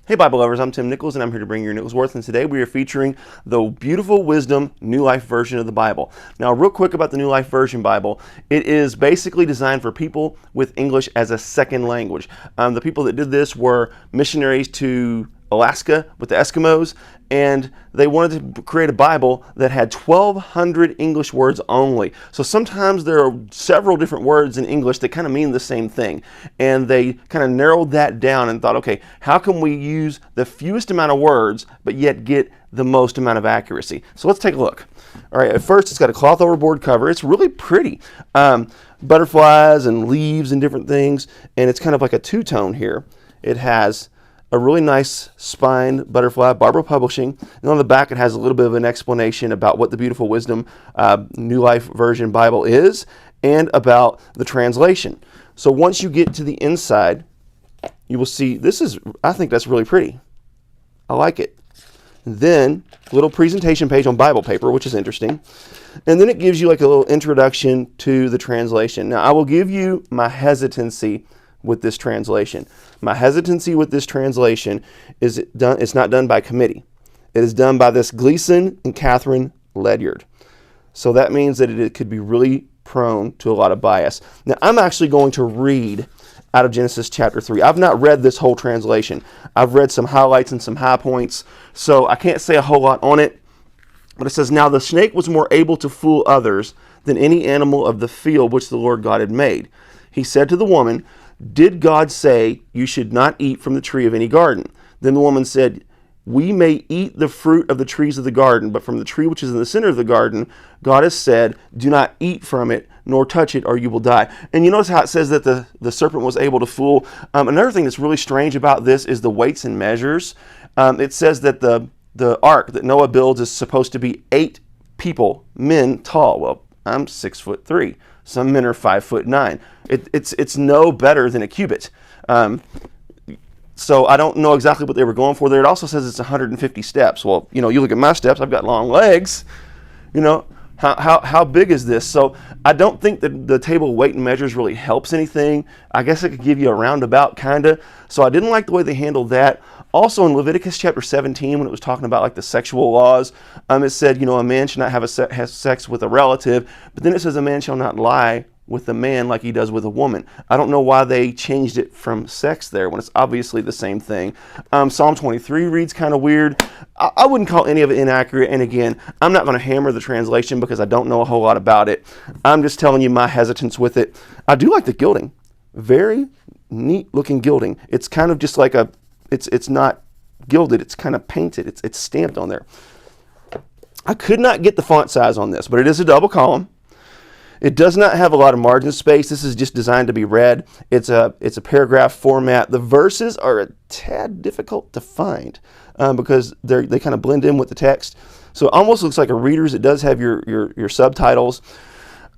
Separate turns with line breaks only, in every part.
Hey Bible lovers, I'm Tim Nichols and I'm here to bring you your Nicholsworth, and today we are featuring the Beautiful Wisdom New Life Version of the Bible. Now real quick about the New Life Version Bible, it is basically designed for people with English as a second language. The people that did this were missionaries to Alaska with the Eskimos, and they wanted to create a Bible that had 1,200 English words only. So sometimes there are several different words in English that kind of mean the same thing, and they kind of narrowed that down and thought, okay, how can we use the fewest amount of words but yet get the most amount of accuracy? So let's take a look. All right, at first it's got a cloth overboard cover. It's really pretty. Butterflies and leaves and different things, and it's kind of like a two-tone here. It has a really nice spine butterfly, Barbara Publishing, and on the back it has a little bit of an explanation about what the Beautiful Wisdom New Life Version Bible is and about the translation. So once you get to the inside, you will see I think that's really pretty. I like it. Then a little presentation page on Bible paper, which is interesting. And then it gives you like a little introduction to the translation. Now I will give you my hesitancy with this translation. My hesitancy with this translation is it's not done by committee. It is done by this Gleason and Catherine Ledyard. So that means that it could be really prone to a lot of bias. Now I'm actually going to read out of Genesis chapter 3. I've not read this whole translation. I've read some highlights and some high points, so I can't say a whole lot on it. But it says, "Now the snake was more able to fool others than any animal of the field which the Lord God had made. He said to the woman, 'Did God say you should not eat from the tree of any garden?' Then the woman said, 'We may eat the fruit of the trees of the garden, but from the tree which is in the center of the garden, God has said, do not eat from it, nor touch it, or you will die.'" And you notice how it says that the serpent was able to fool. Another thing that's really strange about this is the weights and measures. It says that the ark that Noah builds is supposed to be 8 people, men, tall. Well, I'm 6'3". Some men are 5'9". It's no better than a cubit. So I don't know exactly what they were going for there. It also says it's 150 steps. Well, you look at my steps. I've got long legs. How big is this? So I don't think that the table of weight and measures really helps anything. I guess it could give you a roundabout kind of. So I didn't like the way they handled that. Also in Leviticus chapter 17, when it was talking about like the sexual laws, it said, a man should not have sex with a relative, but then it says a man shall not lie with a man like he does with a woman. I don't know why they changed it from sex there when it's obviously the same thing. Psalm 23 reads kind of weird. I wouldn't call any of it inaccurate, and again, I'm not going to hammer the translation because I don't know a whole lot about it. I'm just telling you my hesitance with it. I do like the gilding. Very neat looking gilding. It's kind of just like it's not gilded, it's kind of painted, it's stamped on there. I could not get the font size on this, but it is a double column. It does not have a lot of margin space. This is just designed to be read. It's a paragraph format. The verses are a tad difficult to find because they kind of blend in with the text. So it almost looks like a reader's. It does have your subtitles.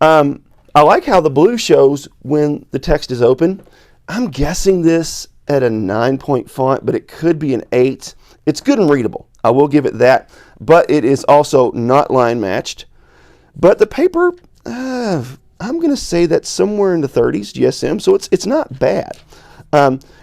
I like how the blue shows when the text is open. I'm guessing this at a 9-point font, but it could be an 8. It's good and readable. I will give it that, but it is also not line matched. But the paper, I'm going to say that's somewhere in the 30s GSM, so it's not bad.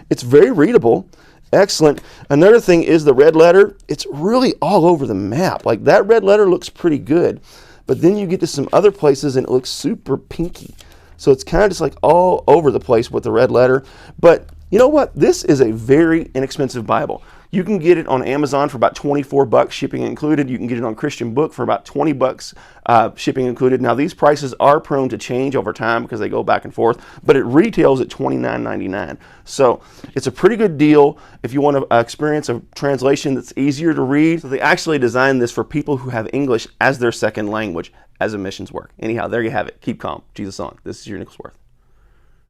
It's very readable, excellent. Another thing is the red letter. It's really all over the map. Like that red letter looks pretty good, but then you get to some other places and it looks super pinky. So it's kind of just like all over the place with the red letter. But you know what? This is a very inexpensive Bible. You can get it on Amazon for about $24 shipping included. You can get it on Christian Book for about $20 shipping included. Now these prices are prone to change over time because they go back and forth, but it retails at $29.99. So it's a pretty good deal if you want to experience a translation that's easier to read. So they actually designed this for people who have English as their second language as a missions work. Anyhow, there you have it. Keep calm. Jesus on. This is your Nicholsworth.